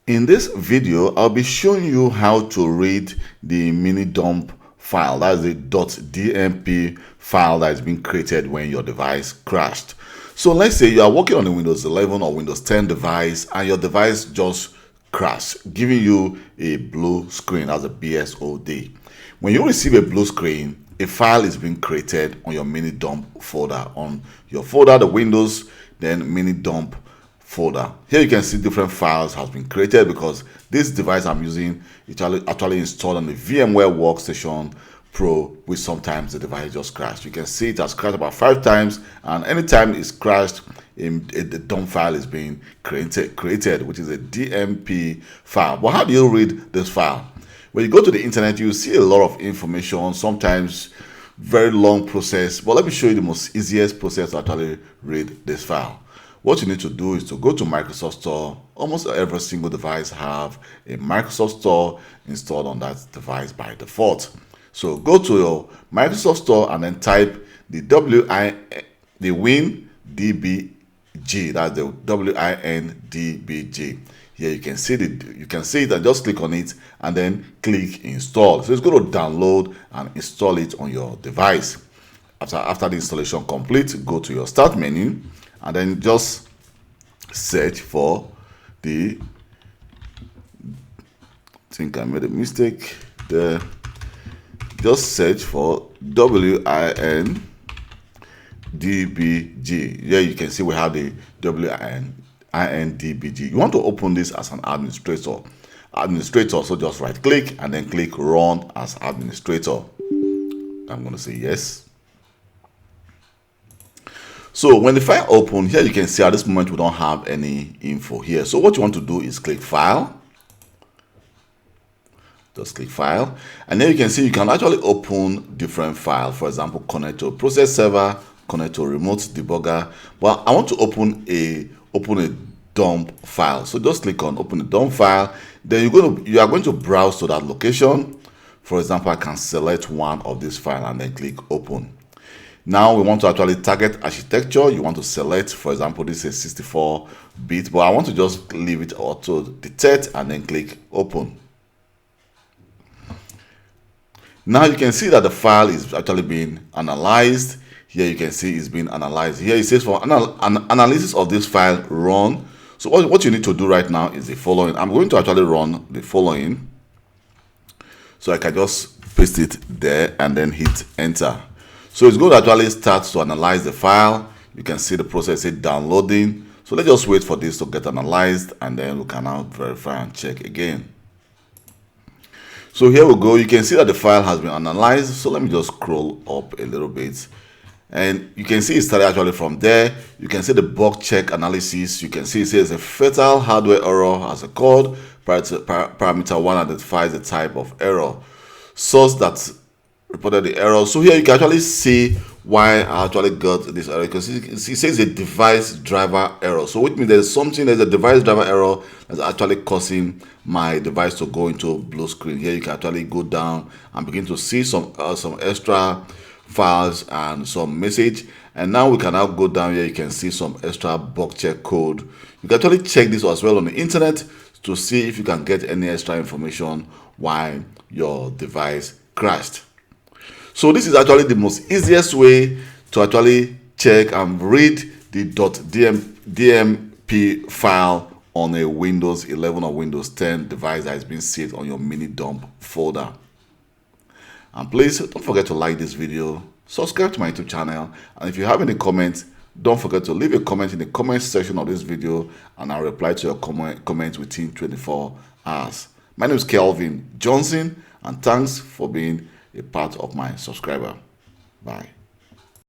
In this video, I'll be showing you how to read the minidump file. That's the .dmp file that has been created when your device crashed. So let's say you are working on a Windows 11 or Windows 10 device and your device just crashed, giving you a blue screen as a BSOD. When you receive a blue screen, a file is being created on your minidump folder. On your folder, the Windows, then minidump folder. Here you can see different files has been created because this device I'm using is actually installed on the VMware Workstation Pro, which sometimes the device just crashed. You can see it has crashed about 5 times, and anytime it's crashed, the dump file is being created, which is a DMP file. But how do you read this file? When you go to the internet, you see a lot of information, sometimes very long process. But let me show you the most easiest process to actually read this file. What you need to do is to go to Microsoft Store. Almost every single device have a Microsoft Store installed on that device by default. So go to your Microsoft Store and then type the WinDbg. That's the WinDbg. Here you can see it and just click on it and then click install. So it's going to download and install it on your device. After the installation complete, go to your start menu and then just search for I think I made a mistake there. Just search for WinDbg. Here you can see we have the WinDbg. You want to open this as an administrator. So just right click and then click run as administrator. I'm going to say yes. So when the file opens, here you can see at this moment we don't have any info here. So what you want to do is click file. Just click file, and then you can see you can actually open different files. For example, connect to a process server, connect to a remote debugger. Well, I want to open a dump file. So just click on open the dump file. Then you are going to browse to that location. For example, I can select one of this file and then click open. Now we want to actually target architecture. You want to select, for example, this is 64-bit, but I want to just leave it auto detect and then click open. Now you can see that the file is actually being analyzed. Here you can see it's being analyzed. Here it says for analysis of this file run. So what you need to do right now is the following. I'm going to actually run the following. So I can just paste it there and then hit enter. So it's going to actually start to analyze the file. You can see the process is downloading. So let's just wait for this to get analyzed and then we can now verify and check again. So here we go. You can see that the file has been analyzed. So let me just scroll up a little bit. And you can see it started actually from there. You can see the bug check analysis. You can see it says a fatal hardware error has occurred. Parameter 1 identifies the type of error. Source that reported the error. So here you can actually see why I actually got this error, because it says a device driver error. So which means there's a device driver error that's actually causing my device to go into blue screen. Here you can actually go down and begin to see some extra files and some message. And now we can now go down here. You can see some extra bug check code. You can actually check this as well on the internet to see if you can get any extra information why your device crashed. So this is actually the most easiest way to actually check and read the .dmp file on a Windows 11 or Windows 10 device that has been saved on your minidump folder. And please don't forget to like this video, subscribe to my YouTube channel, and if you have any comments, don't forget to leave a comment in the comment section of this video and I'll reply to your comment within 24 hours. My name is Kelvin Johnson and thanks for being a part of my subscriber. Bye.